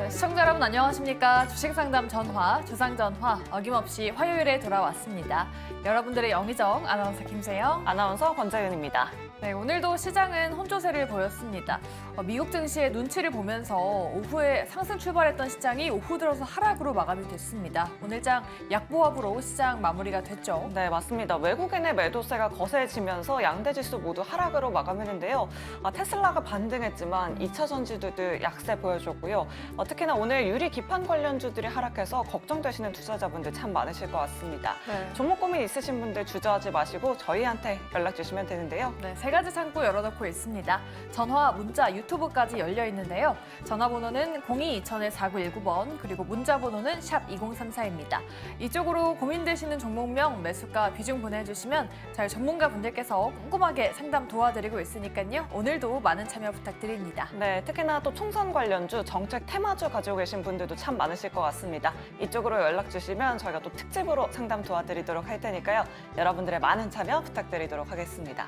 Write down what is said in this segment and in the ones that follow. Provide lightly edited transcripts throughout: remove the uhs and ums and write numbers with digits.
네, 시청자 여러분 안녕하십니까. 주식상담 전화, 주상전화 어김없이 화요일에 돌아왔습니다. 여러분들의 영의정 아나운서 김세영, 아나운서 권재윤입니다. 네, 오늘도 시장은 혼조세를 보였습니다. 미국 증시의 눈치를 보면서 오후에 상승 출발했던 시장이 오후 들어서 하락으로 마감이 됐습니다. 오늘장 약보합으로 시장 마무리가 됐죠. 네, 맞습니다. 외국인의 매도세가 거세지면서 양대 지수 모두 하락으로 마감했는데요. 테슬라가 반등했지만 2차 전지들도 약세 보여줬고요. 특히나 오늘 유리 기판 관련주들이 하락해서 걱정되시는 투자자분들 참 많으실 것 같습니다. 네. 종목 고민 있으신 분들 주저하지 마시고 저희한테 연락 주시면 되는데요. 네, 세 가지 창구 열어놓고 있습니다. 전화, 문자, 유튜브까지 열려 있는데요. 전화번호는 02-2000-4919번, 그리고 문자번호는 샵 2034입니다. 이쪽으로 고민되시는 종목명, 매수가, 비중 보내주시면 저희 전문가분들께서 꼼꼼하게 상담 도와드리고 있으니까요. 오늘도 많은 참여 부탁드립니다. 네, 특히나 또 총선 관련주, 정책 테마주 가지고 계신 분들도 참 많으실 것 같습니다. 이쪽으로 연락 주시면 저희가 또 특집으로 상담 도와드리도록 할 테니까요. 여러분들의 많은 참여 부탁드리도록 하겠습니다.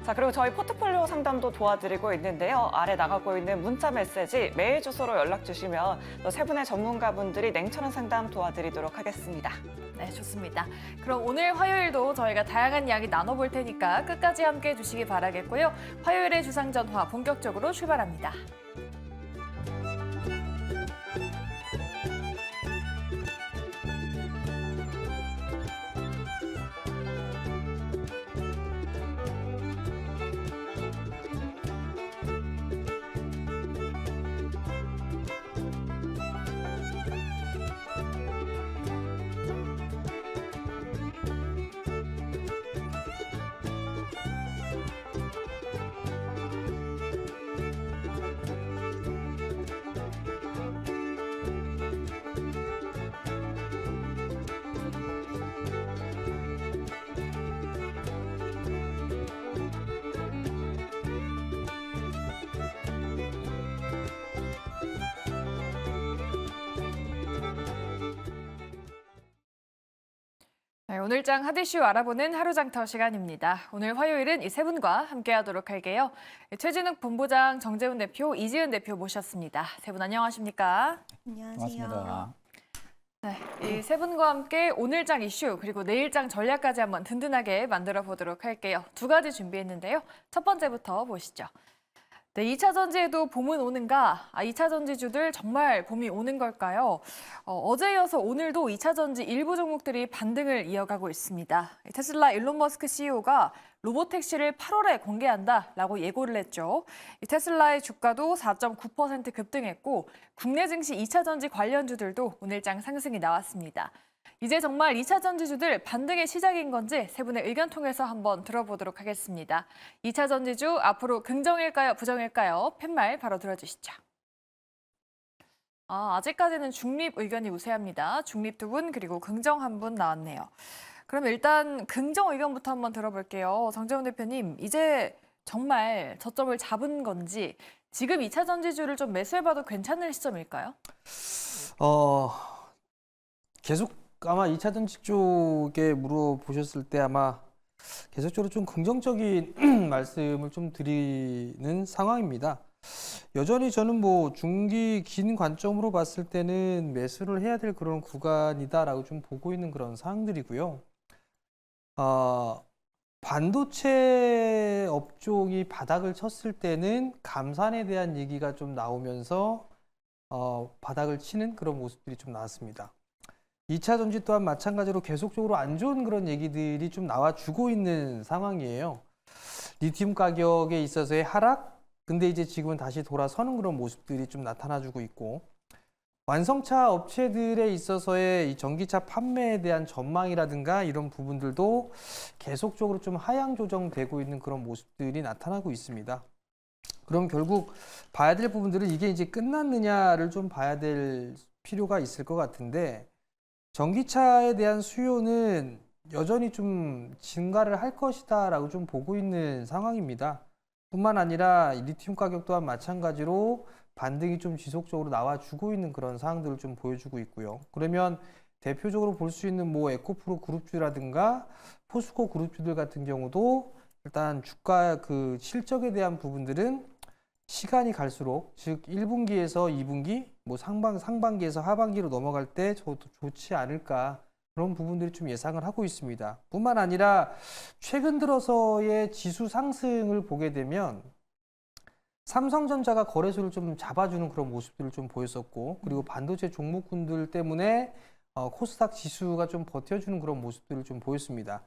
자, 그리고 저희 포트폴리오 상담도 도와드리고 있는데요. 아래 나가고 있는 문자 메시지, 메일 주소로 연락 주시면 또 세 분의 전문가분들이 냉철한 상담 도와드리도록 하겠습니다. 네, 좋습니다. 그럼 오늘 화요일도 저희가 다양한 이야기 나눠볼 테니까 끝까지 함께 해주시기 바라겠고요. 화요일의 주상전화 본격적으로 출발합니다. 네, 오늘장 핫이슈 알아보는 하루장터 시간입니다. 오늘 화요일은 이 세 분과 함께하도록 할게요. 최진욱 본부장, 정재훈 대표, 이지은 대표 모셨습니다. 세 분 안녕하십니까? 안녕하세요. 맞습니다. 네, 이 세 분과 함께 오늘장 이슈 그리고 내일장 전략까지 한번 든든하게 만들어 보도록 할게요. 두 가지 준비했는데요. 첫 번째부터 보시죠. 네, 2차 전지에도 봄은 오는가? 2차 전지주들 정말 봄이 오는 걸까요? 어제 이어서 오늘도 2차 전지 일부 종목들이 반등을 이어가고 있습니다. 테슬라 일론 머스크 CEO가 로보택시를 8월에 공개한다라고 예고를 했죠. 이 테슬라의 주가도 4.9% 급등했고 국내 증시 2차 전지 관련주들도 오늘장 상승이 나왔습니다. 이제 정말 2차 전지주들 반등의 시작인 건지 세 분의 의견 통해서 한번 들어보도록 하겠습니다. 2차 전지주 앞으로 긍정일까요? 부정일까요? 팻말 바로 들어주시죠. 아직까지는 중립 의견이 우세합니다. 중립 두 분 그리고 긍정 한 분 나왔네요. 그럼 일단 긍정 의견부터 한번 들어볼게요. 정재훈 대표님, 이제 정말 저점을 잡은 건지 지금 2차 전지주를 좀 매수해봐도 괜찮은 시점일까요? 계속 아마 2차 전지 쪽에 물어보셨을 때 아마 계속적으로 좀 긍정적인 말씀을 좀 드리는 상황입니다. 여전히 저는 뭐 중기 긴 관점으로 봤을 때는 매수를 해야 될 그런 구간이다라고 좀 보고 있는 그런 상황들이고요. 반도체 업종이 바닥을 쳤을 때는 감산에 대한 얘기가 좀 나오면서 바닥을 치는 그런 모습들이 좀 나왔습니다. 2차 전지 또한 마찬가지로 계속적으로 안 좋은 그런 얘기들이 좀 나와주고 있는 상황이에요. 리튬 가격에 있어서의 하락, 근데 이제 지금은 다시 돌아서는 그런 모습들이 좀 나타나주고 있고, 완성차 업체들에 있어서의 이 전기차 판매에 대한 전망이라든가 이런 부분들도 계속적으로 좀 하향 조정되고 있는 그런 모습들이 나타나고 있습니다. 그럼 결국 봐야 될 부분들은 이게 이제 끝났느냐를 좀 봐야 될 필요가 있을 것 같은데, 전기차에 대한 수요는 여전히 좀 증가를 할 것이다 라고 좀 보고 있는 상황입니다. 뿐만 아니라 리튬 가격 또한 마찬가지로 반등이 좀 지속적으로 나와주고 있는 그런 상황들을 좀 보여주고 있고요. 그러면 대표적으로 볼 수 있는 뭐 에코프로 그룹주라든가 포스코 그룹주들 같은 경우도 일단 주가 그 실적에 대한 부분들은 시간이 갈수록 즉 1분기에서 2분기, 뭐 상반기에서 하반기로 넘어갈 때 저도 좋지 않을까 그런 부분들이 좀 예상을 하고 있습니다. 뿐만 아니라 최근 들어서의 지수 상승을 보게 되면 삼성전자가 거래소를 좀 잡아주는 그런 모습들을 좀 보였었고, 그리고 반도체 종목군들 때문에 코스닥 지수가 좀 버텨주는 그런 모습들을 좀 보였습니다.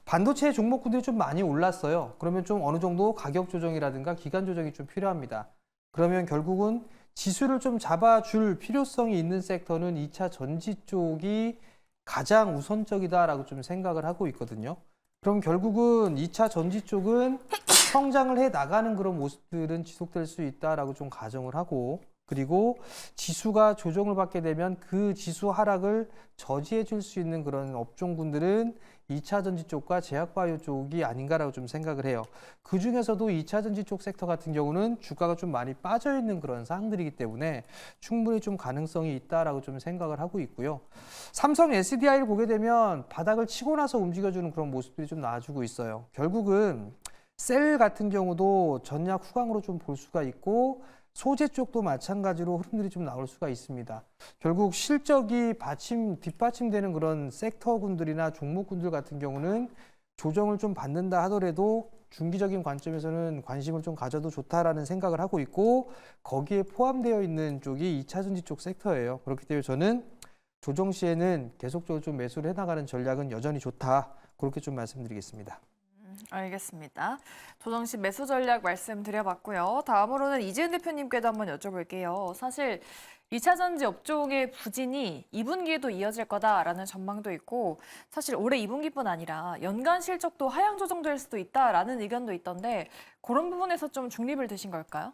반도체 종목군들이 좀 많이 올랐어요. 그러면 좀 어느 정도 가격 조정이라든가 기간 조정이 좀 필요합니다. 그러면 결국은 지수를 좀 잡아줄 필요성이 있는 섹터는 2차 전지 쪽이 가장 우선적이다라고 좀 생각을 하고 있거든요. 그럼 결국은 2차 전지 쪽은 성장을 해 나가는 그런 모습들은 지속될 수 있다라고 좀 가정을 하고, 그리고 지수가 조정을 받게 되면 그 지수 하락을 저지해 줄 수 있는 그런 업종군들은 2차 전지 쪽과 제약바이오 쪽이 아닌가라고 좀 생각을 해요. 그 중에서도 2차 전지 쪽 섹터 같은 경우는 주가가 좀 많이 빠져 있는 그런 사항들이기 때문에 충분히 좀 가능성이 있다라고 좀 생각을 하고 있고요. 삼성 SDI를 보게 되면 바닥을 치고 나서 움직여주는 그런 모습들이 좀 나와주고 있어요. 결국은 셀 같은 경우도 전략 후강으로 좀 볼 수가 있고, 소재 쪽도 마찬가지로 흐름들이 좀 나올 수가 있습니다. 결국 실적이 뒷받침되는 그런 섹터군들이나 종목군들 같은 경우는 조정을 좀 받는다 하더라도 중기적인 관점에서는 관심을 좀 가져도 좋다라는 생각을 하고 있고, 거기에 포함되어 있는 쪽이 2차 전지 쪽 섹터예요. 그렇기 때문에 저는 조정 시에는 계속적으로 좀 매수를 해나가는 전략은 여전히 좋다. 그렇게 좀 말씀드리겠습니다. 알겠습니다. 조정 시 매수 전략 말씀드려봤고요. 다음으로는 이재은 대표님께도 한번 여쭤볼게요. 사실 2차 전지 업종의 부진이 2분기에도 이어질 거다라는 전망도 있고, 사실 올해 2분기뿐 아니라 연간 실적도 하향 조정될 수도 있다라는 의견도 있던데, 그런 부분에서 좀 중립을 드신 걸까요?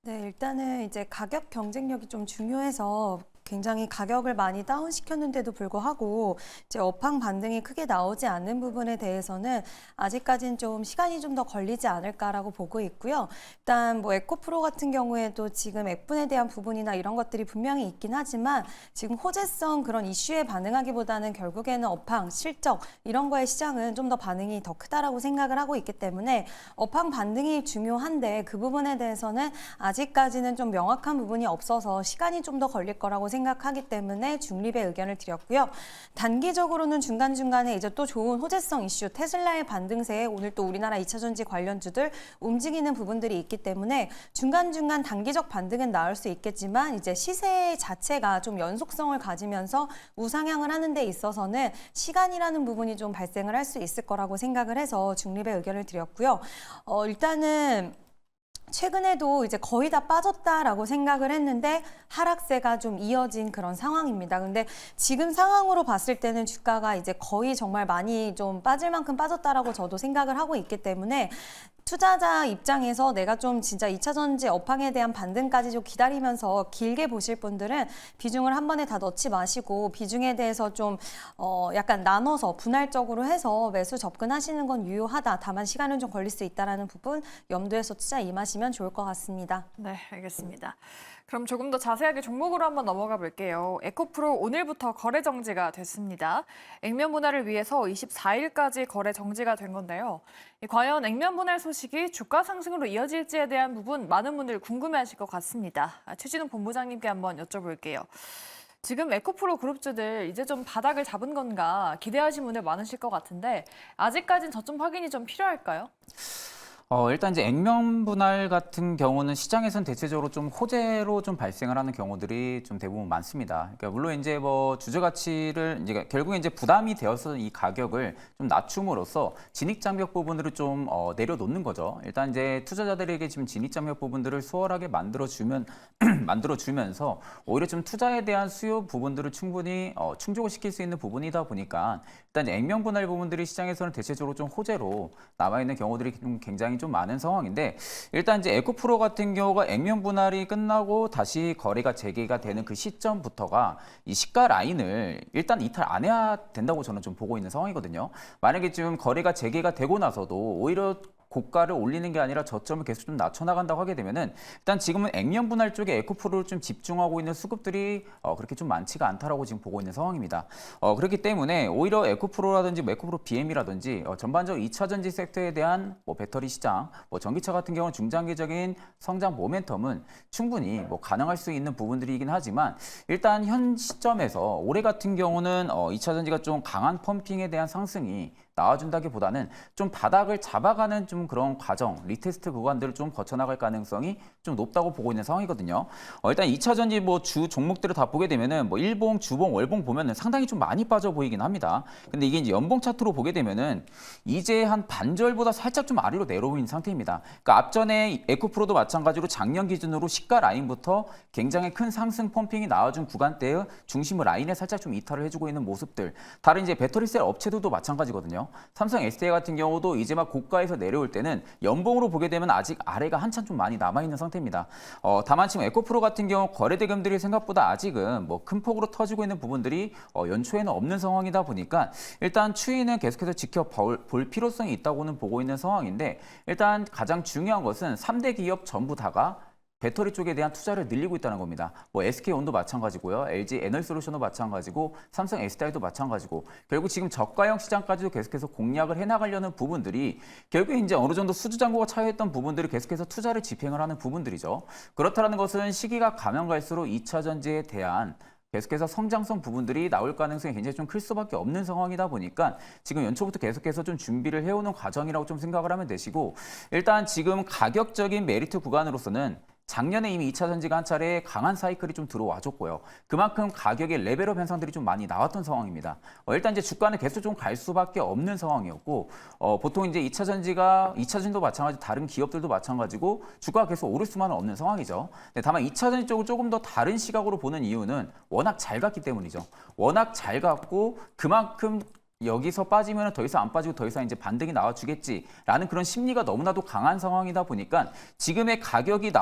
네, 일단은 이제 가격 경쟁력이 좀 중요해서 굉장히 가격을 많이 다운시켰는데도 불구하고 이제 업황 반등이 크게 나오지 않는 부분에 대해서는 아직까지는 좀 시간이 좀 더 걸리지 않을까라고 보고 있고요. 일단 뭐 에코프로 같은 경우에도 지금 액분에 대한 부분이나 이런 것들이 분명히 있긴 하지만 지금 호재성 그런 이슈에 반응하기보다는 결국에는 업황, 실적 이런 거에 시장은 좀 더 반응이 더 크다라고 생각을 하고 있기 때문에 업황 반등이 중요한데 그 부분에 대해서는 아직까지는 좀 명확한 부분이 없어서 시간이 좀 더 걸릴 거라고 생각하기 때문에 중립의 의견을 드렸고요. 단기적으로는 중간중간에 이제 또 좋은 호재성 이슈, 테슬라의 반등세에 오늘 또 우리나라 2차 전지 관련주들 움직이는 부분들이 있기 때문에 중간중간 단기적 반등은 나올 수 있겠지만 이제 시세 자체가 좀 연속성을 가지면서 우상향을 하는 데 있어서는 시간이라는 부분이 좀 발생을 할 수 있을 거라고 생각을 해서 중립의 의견을 드렸고요. 일단은 최근에도 이제 거의 다 빠졌다라고 생각을 했는데 하락세가 좀 이어진 그런 상황입니다. 근데 지금 상황으로 봤을 때는 주가가 이제 거의 정말 많이 좀 빠질 만큼 빠졌다라고 저도 생각을 하고 있기 때문에 투자자 입장에서 내가 좀 진짜 2차 전지 업황에 대한 반등까지 좀 기다리면서 길게 보실 분들은 비중을 한 번에 다 넣지 마시고 비중에 대해서 좀 약간 나눠서 분할적으로 해서 매수 접근하시는 건 유효하다. 다만 시간은 좀 걸릴 수 있다는 부분 염두에서 투자 임하시면 좋을 것 같습니다. 네, 알겠습니다. 그럼 조금 더 자세하게 종목으로 한번 넘어가 볼게요. 에코프로 오늘부터 거래 정지가 됐습니다. 액면 분할을 위해서 24일까지 거래 정지가 된 건데요. 과연 액면 분할 소식이 주가 상승으로 이어질지에 대한 부분 많은 분들 궁금해하실 것 같습니다. 최진웅 본부장님께 한번 여쭤볼게요. 지금 에코프로 그룹주들 이제 좀 바닥을 잡은 건가 기대하신 분들 많으실 것 같은데 아직까지는 저점 확인이 좀 필요할까요? 일단 이제 액면 분할 같은 경우는 시장에서는 대체적으로 좀 호재로 좀 발생을 하는 경우들이 좀 대부분 많습니다. 그러니까 물론 이제 뭐 주주 가치를 이제 결국에 이제 부담이 되어서 이 가격을 좀 낮춤으로써 진입 장벽 부분들을 좀 내려놓는 거죠. 일단 이제 투자자들에게 지금 진입 장벽 부분들을 수월하게 만들어주면서 오히려 좀 투자에 대한 수요 부분들을 충분히 충족을 시킬 수 있는 부분이다 보니까 일단 이제 액면 분할 부분들이 시장에서는 대체적으로 좀 호재로 남아 있는 경우들이 좀 굉장히 좀 많은 상황인데 일단 이제 에코프로 같은 경우가 액면 분할이 끝나고 다시 거래가 재개가 되는 그 시점부터가 이 시가 라인을 일단 이탈 안 해야 된다고 저는 좀 보고 있는 상황이거든요. 만약에 지금 거래가 재개가 되고 나서도 오히려 고가를 올리는 게 아니라 저점을 계속 좀 낮춰나간다고 하게 되면은 일단 지금은 액면 분할 쪽에 에코프로를 좀 집중하고 있는 수급들이 그렇게 좀 많지가 않다라고 지금 보고 있는 상황입니다. 그렇기 때문에 오히려 에코프로라든지 에코프로 BM이라든지 전반적으로 2차 전지 섹터에 대한 배터리 시장, 전기차 같은 경우는 중장기적인 성장 모멘텀은 충분히 가능할 수 있는 부분들이긴 하지만 일단 현 시점에서 올해 같은 경우는 2차 전지가 좀 강한 펌핑에 대한 상승이 나와준다기보다는 좀 바닥을 잡아가는 좀 그런 과정, 리테스트 구간들을 좀 거쳐나갈 가능성이 좀 높다고 보고 있는 상황이거든요. 일단 2차 전지 주 종목들을 다 보게 되면은 일봉, 주봉, 월봉 보면은 상당히 좀 많이 빠져 보이긴 합니다. 근데 이게 이제 연봉 차트로 보게 되면은 이제 한 반절보다 살짝 좀 아래로 내려오는 상태입니다. 그러니까 앞전에 에코프로도 마찬가지로 작년 기준으로 시가 라인부터 굉장히 큰 상승 펌핑이 나와준 구간대의 중심을 라인에 살짝 좀 이탈을 해주고 있는 모습들. 다른 이제 배터리셀 업체들도 마찬가지거든요. 삼성 SDI 같은 경우도 이제 막 고가에서 내려올 때는 연봉으로 보게 되면 아직 아래가 한참 좀 많이 남아있는 상태입니다. 다만 지금 에코프로 같은 경우 거래대금들이 생각보다 아직은 큰 폭으로 터지고 있는 부분들이 연초에는 없는 상황이다 보니까 일단 추이는 계속해서 지켜볼 필요성이 있다고는 보고 있는 상황인데 일단 가장 중요한 것은 3대 기업 전부 다가 배터리 쪽에 대한 투자를 늘리고 있다는 겁니다. SK온도 마찬가지고요. LG 에너지솔루션도 마찬가지고 삼성 SDI도 마찬가지고 결국 지금 저가형 시장까지도 계속해서 공략을 해나가려는 부분들이 결국에 이제 어느 정도 수주잔고가 차여있던 부분들이 계속해서 투자를 집행을 하는 부분들이죠. 그렇다는 것은 시기가 가면 갈수록 2차 전지에 대한 계속해서 성장성 부분들이 나올 가능성이 굉장히 좀 클 수밖에 없는 상황이다 보니까 지금 연초부터 계속해서 좀 준비를 해오는 과정이라고 좀 생각을 하면 되시고 일단 지금 가격적인 메리트 구간으로서는 작년에 이미 2차 전지가 한 차례 강한 사이클이 좀 들어와줬고요. 그만큼 가격의 레벨업 현상들이 좀 많이 나왔던 상황입니다. 일단 이제 주가는 계속 좀 갈 수밖에 없는 상황이었고 보통 이제 2차 전지도 마찬가지 다른 기업들도 마찬가지고 주가가 계속 오를 수만은 없는 상황이죠. 다만 2차 전지 쪽을 조금 더 다른 시각으로 보는 이유는 워낙 잘 갔기 때문이죠. 워낙 잘 갔고 그만큼 여기서 빠지면 더 이상 안 빠지고 더 이상 이제 반등이 나와주겠지라는 그런 심리가 너무나도 강한 상황이다 보니까 지금의 가격이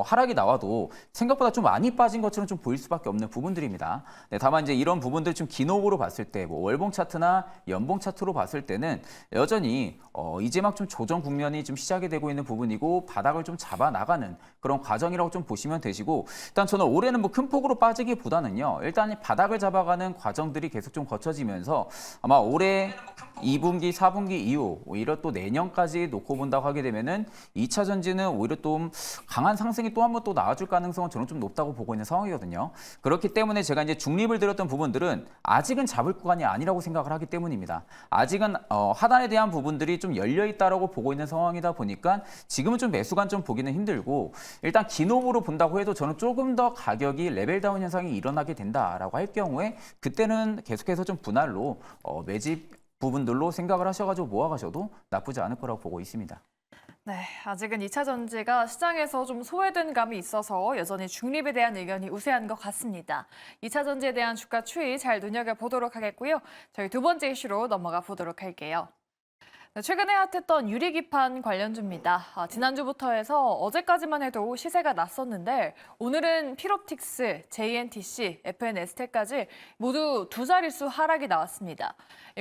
하락이 나와도 생각보다 좀 많이 빠진 것처럼 좀 보일 수밖에 없는 부분들입니다. 다만 이제 이런 부분들 좀 기록으로 봤을 때 월봉 차트나 연봉 차트로 봤을 때는 여전히 이제 막 좀 조정 국면이 좀 시작이 되고 있는 부분이고 바닥을 좀 잡아 나가는 그런 과정이라고 좀 보시면 되시고 일단 저는 올해는 큰 폭으로 빠지기보다는요 일단 바닥을 잡아가는 과정들이 계속 좀 거쳐지면서 아마 올해 2분기, 4분기 이후 오히려 또 내년까지 놓고 본다고 하게 되면은 2차 전지는 오히려 또 강한 상승이 또 한 번 또 나와줄 가능성은 저는 좀 높다고 보고 있는 상황이거든요. 그렇기 때문에 제가 이제 중립을 들었던 부분들은 아직은 잡을 구간이 아니라고 생각을 하기 때문입니다. 아직은 하단에 대한 부분들이 좀 열려 있다라고 보고 있는 상황이다 보니까 지금은 좀 매수관 좀 보기는 힘들고 일단 기노브로 본다고 해도 저는 조금 더 가격이 레벨 다운 현상이 일어나게 된다라고 할 경우에 그때는 계속해서 좀 분할로 매집 부분들로 생각을 하셔가지고 모아가셔도 나쁘지 않을 거라고 보고 있습니다. 네, 아직은 2차 전지가 시장에서 좀 소외된 감이 있어서 여전히 중립에 대한 의견이 우세한 것 같습니다. 2차 전지에 대한 주가 추이 잘 눈여겨보도록 하겠고요. 저희 두 번째 이슈로 넘어가 보도록 할게요. 최근에 핫했던 유리기판 관련주입니다. 지난주부터 해서 어제까지만 해도 시세가 났었는데 오늘은 피롭틱스, JNTC, FNS테까지 모두 두 자릿수 하락이 나왔습니다.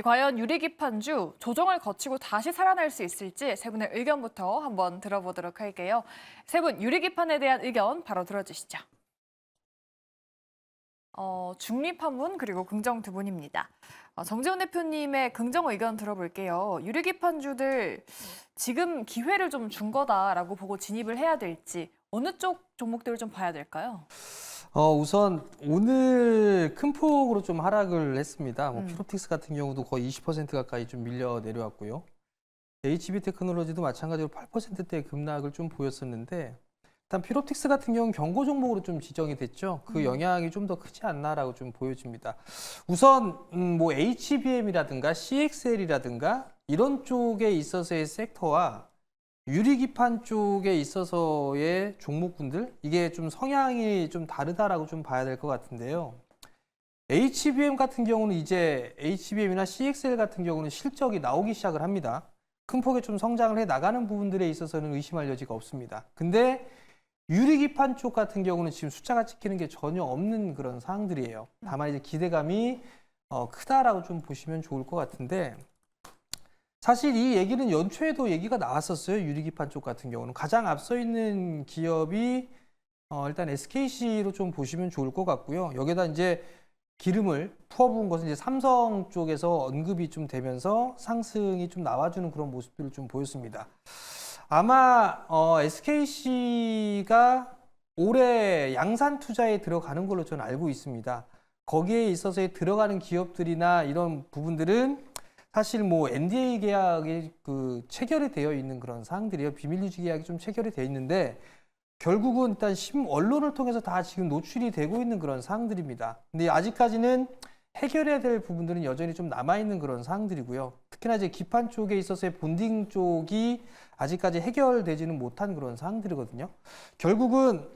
과연 유리기판주 조정을 거치고 다시 살아날 수 있을지 세 분의 의견부터 한번 들어보도록 할게요. 세 분 유리기판에 대한 의견 바로 들어주시죠. 중립 한 분 그리고 긍정 두 분입니다. 정재훈 대표님의 긍정 의견 들어볼게요. 유리기판주들 지금 기회를 좀 준 거다라고 보고 진입을 해야 될지 어느 쪽 종목들을 좀 봐야 될까요? 우선 오늘 큰 폭으로 좀 하락을 했습니다. 피롭틱스 같은 경우도 거의 20% 가까이 좀 밀려 내려왔고요. HB테크놀로지도 마찬가지로 8%대 급락을 좀 보였었는데 일단 피롭틱스 같은 경우는 경고 종목으로 좀 지정이 됐죠. 그 영향이 좀 더 크지 않나라고 좀 보여집니다. 우선 HBM이라든가 CXL이라든가 이런 쪽에 있어서의 섹터와 유리기판 쪽에 있어서의 종목군들 이게 좀 성향이 좀 다르다라고 좀 봐야 될 것 같은데요. HBM 같은 경우는 이제 HBM이나 CXL 같은 경우는 실적이 나오기 시작을 합니다. 큰 폭의 좀 성장을 해 나가는 부분들에 있어서는 의심할 여지가 없습니다. 근데 유리기판 쪽 같은 경우는 지금 숫자가 찍히는 게 전혀 없는 그런 상황들이에요. 다만 이제 기대감이 크다라고 좀 보시면 좋을 것 같은데 사실 이 얘기는 연초에도 얘기가 나왔었어요. 유리기판 쪽 같은 경우는. 가장 앞서 있는 기업이 일단 SKC로 좀 보시면 좋을 것 같고요. 여기다 이제 기름을 부어부은 것은 이제 삼성 쪽에서 언급이 좀 되면서 상승이 좀 나와주는 그런 모습들을 좀 보였습니다. 아마 SKC가 올해 양산 투자에 들어가는 걸로 저는 알고 있습니다. 거기에 있어서 들어가는 기업들이나 이런 부분들은 사실 뭐 NDA 계약이 체결이 되어 있는 그런 사항들이에요. 비밀 유지 계약이 좀 체결이 되어 있는데 결국은 일단 언론을 통해서 다 지금 노출이 되고 있는 그런 사항들입니다. 근데 아직까지는 해결해야 될 부분들은 여전히 좀 남아있는 그런 사항들이고요. 특히나 이제 기판 쪽에 있어서의 본딩 쪽이 아직까지 해결되지는 못한 그런 사항들이거든요. 결국은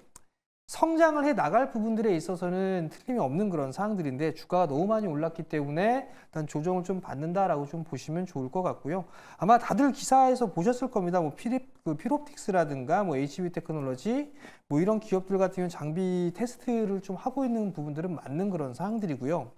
성장을 해 나갈 부분들에 있어서는 틀림이 없는 그런 사항들인데 주가가 너무 많이 올랐기 때문에 일단 조정을 좀 받는다라고 좀 보시면 좋을 것 같고요. 아마 다들 기사에서 보셨을 겁니다. 뭐 필옵틱스라든가 뭐 HB 테크놀로지 뭐 이런 기업들 같은 경우는 장비 테스트를 좀 하고 있는 부분들은 맞는 그런 사항들이고요.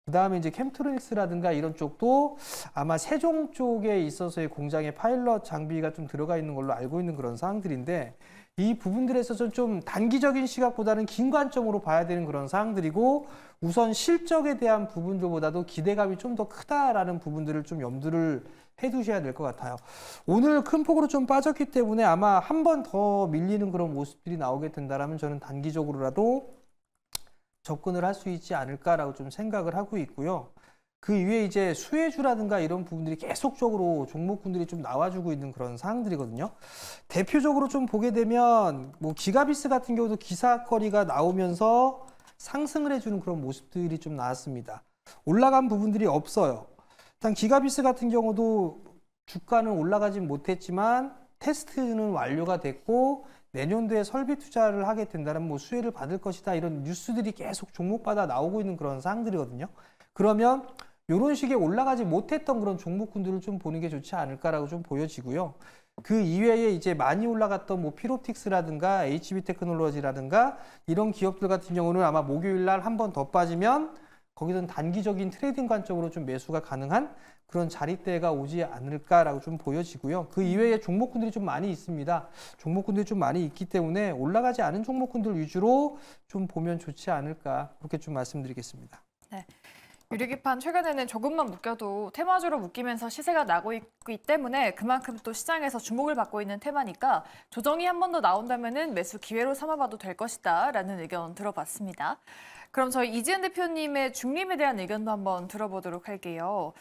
그다음에 이제 캠트로닉스라든가 이런 쪽도 아마 세종 쪽에 있어서의 공장에 파일럿 장비가 좀 들어가 있는 걸로 알고 있는 그런 사항들인데 이 부분들에 있어서 좀 단기적인 시각보다는 긴 관점으로 봐야 되는 그런 사항들이고 우선 실적에 대한 부분들보다도 기대감이 좀 더 크다라는 부분들을 좀 염두를 해두셔야 될 것 같아요. 오늘 큰 폭으로 좀 빠졌기 때문에 아마 한 번 더 밀리는 그런 모습들이 나오게 된다라면 저는 단기적으로라도 접근을 할 수 있지 않을까라고 좀 생각을 하고 있고요. 그 이외에 이제 수혜주라든가 이런 부분들이 계속적으로 종목군들이 좀 나와주고 있는 그런 사항들이거든요. 대표적으로 좀 보게 되면 뭐 기가비스 같은 경우도 기사거리가 나오면서 상승을 해주는 그런 모습들이 좀 나왔습니다. 올라간 부분들이 없어요. 일단 기가비스 같은 경우도 주가는 올라가진 못했지만 테스트는 완료가 됐고 내년도에 설비 투자를 하게 된다면 뭐 수혜를 받을 것이다 이런 뉴스들이 계속 종목마다 나오고 있는 그런 사항들이거든요. 그러면 이런 식의 올라가지 못했던 그런 종목군들을 좀 보는 게 좋지 않을까라고 좀 보여지고요. 그 이외에 이제 많이 올라갔던 뭐 필옵틱스라든가 HB 테크놀로지라든가 이런 기업들 같은 경우는 아마 목요일 날 한 번 더 빠지면 거기서는 단기적인 트레이딩 관점으로 좀 매수가 가능한 그런 자리대가 오지 않을까라고 좀 보여지고요. 그 이외에 종목군들이 좀 많이 있습니다. 종목군들이 좀 많이 있기 때문에 올라가지 않은 종목군들 위주로 좀 보면 좋지 않을까 그렇게 좀 말씀드리겠습니다. 네. 유리기판 최근에는 조금만 묶여도 테마주로 묶이면서 시세가 나고 있기 때문에 그만큼 또 시장에서 주목을 받고 있는 테마니까 조정이 한 번 더 나온다면은 매수 기회로 삼아봐도 될 것이다라는 의견 들어봤습니다. 그럼 저희 이지은 대표님의 중립에 대한 의견도 한번 들어보도록 할게요.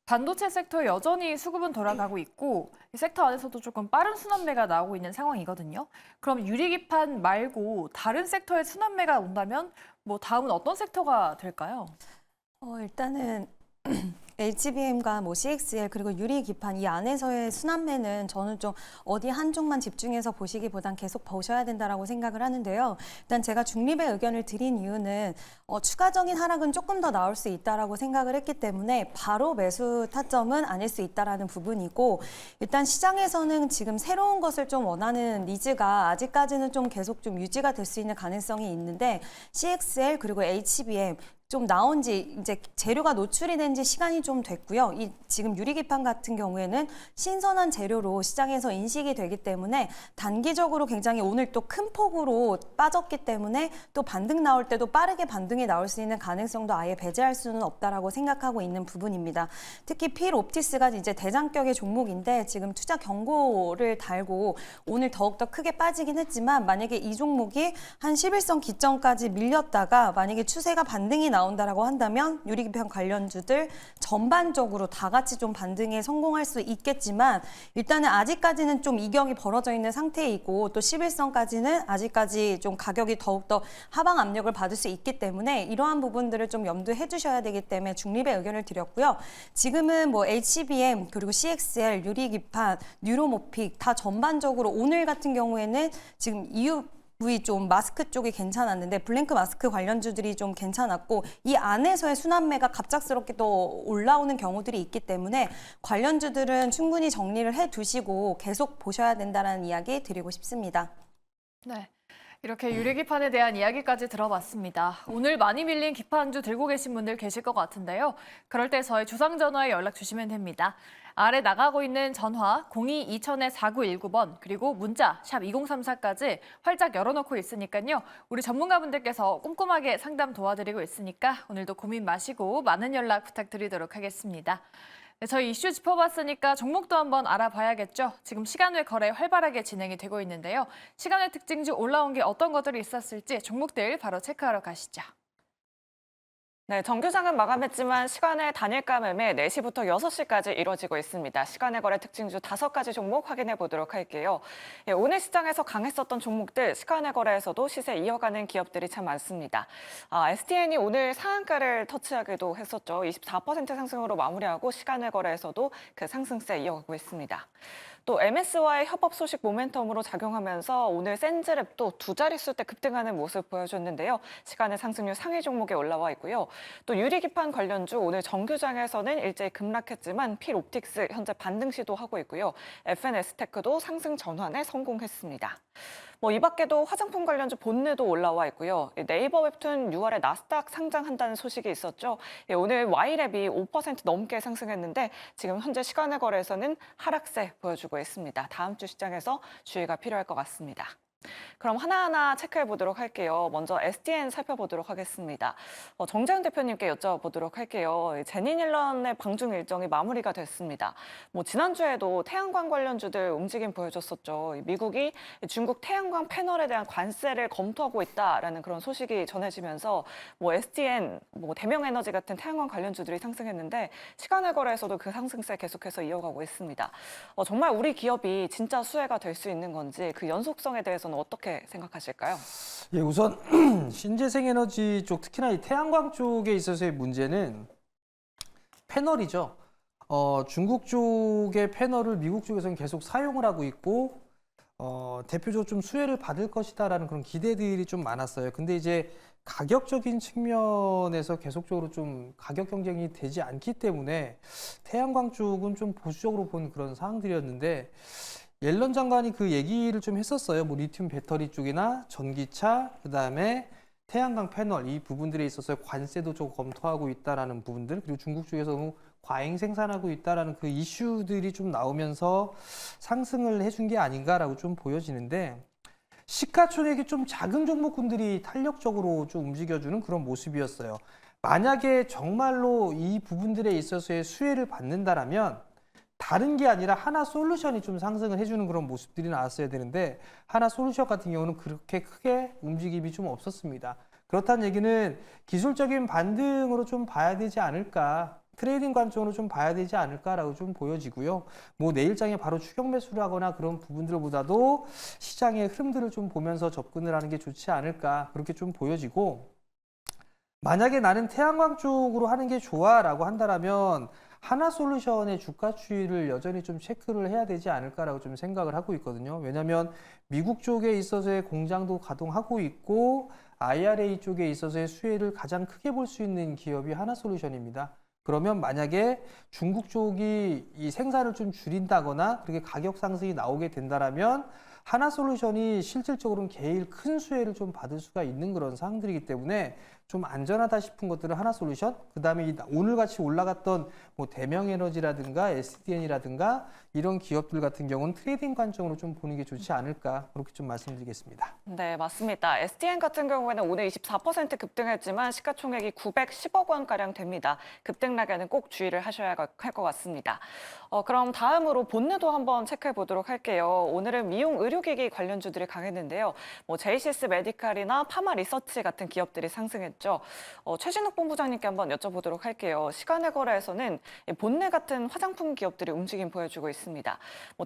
반도체 섹터에 여전히 수급은 돌아가고 있고 이 섹터 안에서도 조금 빠른 순환매가 나오고 있는 상황이거든요. 그럼 유리기판 말고 다른 섹터에 순환매가 온다면 뭐 다음은 어떤 섹터가 될까요? 일단은 HBM과 뭐 CXL 그리고 유리기판 이 안에서의 순환매는 저는 좀 어디 한쪽만 집중해서 보시기보단 계속 보셔야 된다라고 생각을 하는데요. 일단 제가 중립의 의견을 드린 이유는 추가적인 하락은 조금 더 나올 수 있다라고 생각을 했기 때문에 바로 매수 타점은 아닐 수 있다라는 부분이고 일단 시장에서는 지금 새로운 것을 좀 원하는 니즈가 아직까지는 좀 계속 좀 유지가 될 수 있는 가능성이 있는데 CXL 그리고 HBM 좀 나온 지 이제 재료가 노출이 된 지 시간이 좀 됐고요. 이 지금 유리기판 같은 경우에는 신선한 재료로 시장에서 인식이 되기 때문에 단기적으로 굉장히 오늘 또 큰 폭으로 빠졌기 때문에 또 반등 나올 때도 빠르게 반등이 나올 수 있는 가능성도 아예 배제할 수는 없다라고 생각하고 있는 부분입니다. 특히 필옵티스가 이제 대장격의 종목인데 지금 투자 경고를 달고 오늘 더욱더 크게 빠지긴 했지만 만약에 이 종목이 한 11선 기점까지 밀렸다가 만약에 추세가 반등이 나온다라고 한다면 유리기판 관련주들 전반적으로 다 같이 좀 반등에 성공할 수 있겠지만 일단은 아직까지는 좀 이격이 벌어져 있는 상태이고 또 11선까지는 아직까지 좀 가격이 더욱더 하방 압력을 받을 수 있기 때문에 이러한 부분들을 좀 염두해 주셔야 되기 때문에 중립의 의견을 드렸고요. 지금은 뭐 HBM 그리고 CXL, 유리기판, 뉴로모픽 다 전반적으로 오늘 같은 경우에는 지금 EUV 좀 마스크 쪽이 괜찮았는데 블랭크 마스크 관련주들이 좀 괜찮았고 이 안에서의 순환매가 갑작스럽게 또 올라오는 경우들이 있기 때문에 관련주들은 충분히 정리를 해두시고 계속 보셔야 된다는 이야기 드리고 싶습니다. 네. 이렇게 유리기판에 대한 이야기까지 들어봤습니다. 오늘 많이 밀린 기판주 들고 계신 분들 계실 것 같은데요. 그럴 때 저희 주상전화에 연락 주시면 됩니다. 아래 나가고 있는 전화 02-2000-4919번 그리고 문자 샵 2034까지 활짝 열어놓고 있으니까요. 우리 전문가분들께서 꼼꼼하게 상담 도와드리고 있으니까 오늘도 고민 마시고 많은 연락 부탁드리도록 하겠습니다. 네, 저희 이슈 짚어봤으니까 종목도 한번 알아봐야겠죠. 지금 시간외 거래 활발하게 진행이 되고 있는데요. 시간외 특징주 올라온 게 어떤 것들이 있었을지 종목들 바로 체크하러 가시죠. 네, 정규장은 마감했지만 시간의 단일가 매매 4시부터 6시까지 이뤄지고 있습니다. 시간의 거래 특징주 5가지 종목 확인해 보도록 할게요. 예, 오늘 시장에서 강했었던 종목들, 시간의 거래에서도 시세 이어가는 기업들이 참 많습니다. STN이 오늘 상한가를 터치하기도 했었죠. 24% 상승으로 마무리하고 시간의 거래에서도 그 상승세 이어가고 있습니다. 또 MS와의 협업 소식 모멘텀으로 작용하면서 오늘 센즈랩도 2자릿수대 급등하는 모습 보여줬는데요. 시간의 상승률 상위 종목에 올라와 있고요. 또 유리기판 관련주 오늘 정규장에서는 일제히 급락했지만 필옵틱스 현재 반등 시도하고 있고요. FNS테크도 상승 전환에 성공했습니다. 이 밖에도 화장품 관련주 본네도 올라와 있고요. 네이버 웹툰 6월에 나스닥 상장한다는 소식이 있었죠. 오늘 Y랩이 5% 넘게 상승했는데 지금 현재 시간의 거래에서는 하락세 보여주고 있습니다. 다음 주 시장에서 주의가 필요할 것 같습니다. 그럼 하나하나 체크해 보도록 할게요. 먼저 STN 살펴보도록 하겠습니다. 정재훈 대표님께 여쭤보도록 할게요. 제니닐런의 방중 일정이 마무리가 됐습니다. 지난주에도 태양광 관련주들 움직임 보여줬었죠. 미국이 중국 태양광 패널에 대한 관세를 검토하고 있다라는 그런 소식이 전해지면서 STN, 대명에너지 같은 태양광 관련주들이 상승했는데 시간의 거래에서도 그 상승세 계속해서 이어가고 있습니다. 정말 우리 기업이 진짜 수혜가 될 수 있는 건지 그 연속성에 대해서는 어떻게 생각하실까요? 예, 우선 신재생에너지 쪽, 특히나 이 태양광 쪽에 있어서의 문제는 패널이죠. 중국 쪽의 패널을 미국 쪽에서는 계속 사용을 하고 있고 대표적으로 좀 수혜를 받을 것이다라는 그런 기대들이 좀 많았어요. 근데 이제 가격적인 측면에서 계속적으로 좀 가격 경쟁이 되지 않기 때문에 태양광 쪽은 좀 보수적으로 본 그런 상황들이었는데 옐런 장관이 그 얘기를 좀 했었어요. 리튬 배터리 쪽이나 전기차, 그다음에 태양광 패널 이 부분들에 있어서 관세도 좀 검토하고 있다라는 부분들, 그리고 중국 쪽에서 너무 과잉 생산하고 있다라는 그 이슈들이 좀 나오면서 상승을 해준 게 아닌가라고 좀 보여지는데 시가총액이 좀 작은 종목군들이 탄력적으로 좀 움직여주는 그런 모습이었어요. 만약에 정말로 이 부분들에 있어서의 수혜를 받는다라면 다른 게 아니라 하나솔루션이 좀 상승을 해주는 그런 모습들이 나왔어야 되는데 하나솔루션 같은 경우는 그렇게 크게 움직임이 좀 없었습니다. 그렇다는 얘기는 기술적인 반등으로 좀 봐야 되지 않을까, 트레이딩 관점으로 좀 봐야 되지 않을까라고 좀 보여지고요. 내일장에 바로 추격 매수를 하거나 그런 부분들보다도 시장의 흐름들을 좀 보면서 접근을 하는 게 좋지 않을까 그렇게 좀 보여지고, 만약에 나는 태양광 쪽으로 하는 게 좋아라고 한다라면 하나솔루션의 주가 추이를 여전히 좀 체크를 해야 되지 않을까라고 좀 생각을 하고 있거든요. 왜냐하면 미국 쪽에 있어서의 공장도 가동하고 있고 IRA 쪽에 있어서의 수혜를 가장 크게 볼 수 있는 기업이 하나솔루션입니다. 그러면 만약에 중국 쪽이 이 생산을 좀 줄인다거나 그렇게 가격 상승이 나오게 된다라면 하나솔루션이 실질적으로는 제일 큰 수혜를 좀 받을 수가 있는 그런 상황들이기 때문에 좀 안전하다 싶은 것들은 하나솔루션, 그 다음에 오늘 같이 올라갔던 대명에너지라든가 SDN이라든가 이런 기업들 같은 경우는 트레이딩 관점으로 좀 보는 게 좋지 않을까 그렇게 좀 말씀드리겠습니다. 네, 맞습니다. STN 같은 경우에는 오늘 24% 급등했지만 시가총액이 910억 원가량 됩니다. 급등락에는 꼭 주의를 하셔야 할 것 같습니다. 그럼 다음으로 본네도 한번 체크해 보도록 할게요. 오늘은 미용 의료기기 관련주들이 강했는데요. JCS 메디칼이나 파마 리서치 같은 기업들이 상승했죠. 최진욱 본부장님께 한번 여쭤보도록 할게요. 시간의 거래에서는 본네 같은 화장품 기업들이 움직임 보여주고 있습니다.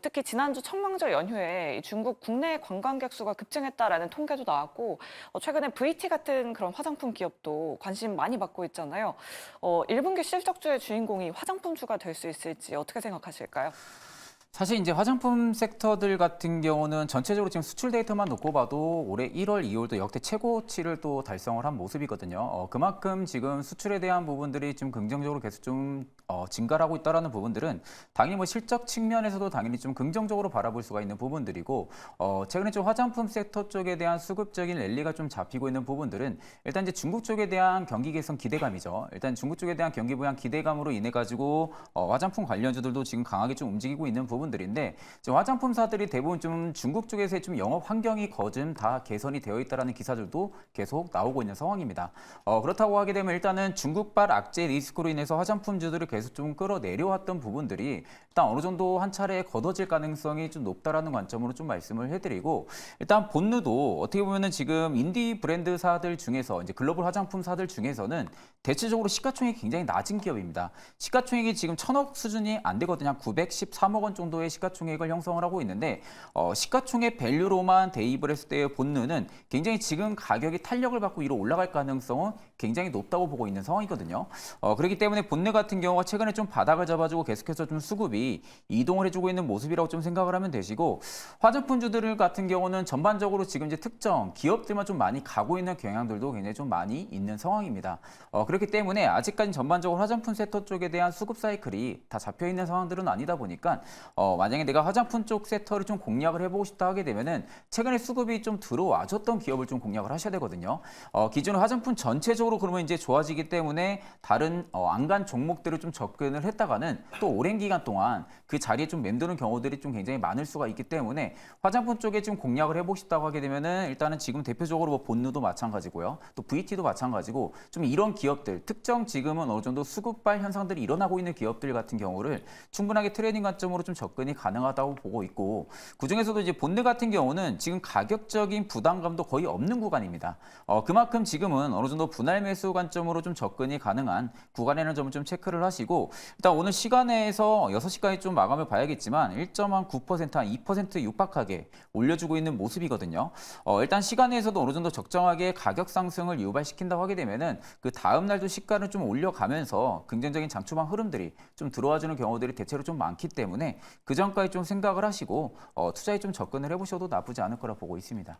특히 지난주 청명절 연휴에 중국 국내 관광객 수가 급증했다라는 통계도 나왔고 최근에 VT 같은 그런 화장품 기업도 관심 많이 받고 있잖아요. 1분기 실적주의 주인공이 화장품주가 될 수 있을지 어떻게 생각하실까요? 사실 이제 화장품 섹터들 같은 경우는 전체적으로 지금 수출 데이터만 놓고 봐도 올해 1월, 2월도 역대 최고치를 또 달성을 한 모습이거든요. 그만큼 지금 수출에 대한 부분들이 좀 긍정적으로 계속 좀 증가를 하고 있다라는 부분들은 당연히 뭐 실적 측면에서도 당연히 좀 긍정적으로 바라볼 수가 있는 부분들이고 최근에 좀 화장품 섹터 쪽에 대한 수급적인 랠리가 좀 잡히고 있는 부분들은 일단 이제 중국 쪽에 대한 경기 개선 기대감이죠. 일단 중국 쪽에 대한 경기 부양 기대감으로 인해 가지고 화장품 관련주들도 지금 강하게 좀 움직이고 있는 부분들인데 지금 화장품사들이 대부분 좀 중국 쪽에서의 좀 영업 환경이 거진 다 개선이 되어 있다라는 기사들도 계속 나오고 있는 상황입니다. 그렇다고 하게 되면 일단은 중국발 악재 리스크로 인해서 화장품주들을 계속 좀 끌어내려왔던 부분들이 일단 어느 정도 한 차례 걷어질 가능성이 좀 높다라는 관점으로 좀 말씀을 해드리고 일단 본느도 어떻게 보면은 지금 인디 브랜드사들 중에서 이제 글로벌 화장품사들 중에서는 대체적으로 시가총액이 굉장히 낮은 기업입니다. 시가총액이 지금 1,000억 수준이 안 되거든요. 한 913억 원 정도의 시가총액을 형성을 하고 있는데 시가총액 밸류로만 대입을 했을 때의 본느는 굉장히 지금 가격이 탄력을 받고 위로 올라갈 가능성은 굉장히 높다고 보고 있는 상황이거든요. 그렇기 때문에 본느 같은 경우가 최근에 좀 바닥을 잡아주고 계속해서 좀 수급이 이동을 해주고 있는 모습이라고 좀 생각을 하면 되시고 화장품주들 같은 경우는 전반적으로 지금 이제 특정 기업들만 좀 많이 가고 있는 경향들도 굉장히 좀 많이 있는 상황입니다. 그렇기 때문에 아직까지 전반적으로 화장품 섹터 쪽에 대한 수급 사이클이 다 잡혀 있는 상황들은 아니다 보니까 만약에 내가 화장품 쪽 섹터를 좀 공략을 해보고 싶다 하게 되면은 최근에 수급이 좀 들어와줬던 기업을 좀 공략을 하셔야 되거든요. 기존의 화장품 전체적으로 그러면 이제 좋아지기 때문에 다른 안간 종목들을 좀 접근을 했다가는 또 오랜 기간 동안 그 자리에 좀 맴도는 경우들이 좀 굉장히 많을 수가 있기 때문에 화장품 쪽에 좀 공략을 해보고 싶다고 하게 되면은 일단은 지금 대표적으로 뭐 본느도 마찬가지고요. 또 VT도 마찬가지고 좀 이런 기업들 특정 지금은 어느 정도 수급발 현상들이 일어나고 있는 기업들 같은 경우를 충분하게 트레이딩 관점으로 좀 접근이 가능하다고 보고 있고 그중에서도 이제 본느 같은 경우는 지금 가격적인 부담감도 거의 없는 구간입니다. 그만큼 지금은 어느 정도 분할 매수 관점으로 좀 접근이 가능한 구간이라는 점을 좀 체크를 하시고 일단 오늘 시간에서 6시까지 좀 마감을 봐야겠지만 1.9% 한 2% 육박하게 올려주고 있는 모습이거든요. 일단 시간에서도 어느 정도 적정하게 가격 상승을 유발시킨다고 하게 되면은 그 다음 날도 시가를 좀 올려가면서 긍정적인 장초반 흐름들이 좀 들어와주는 경우들이 대체로 좀 많기 때문에 그 전까지 좀 생각을 하시고 투자에 좀 접근을 해보셔도 나쁘지 않을 거라 보고 있습니다.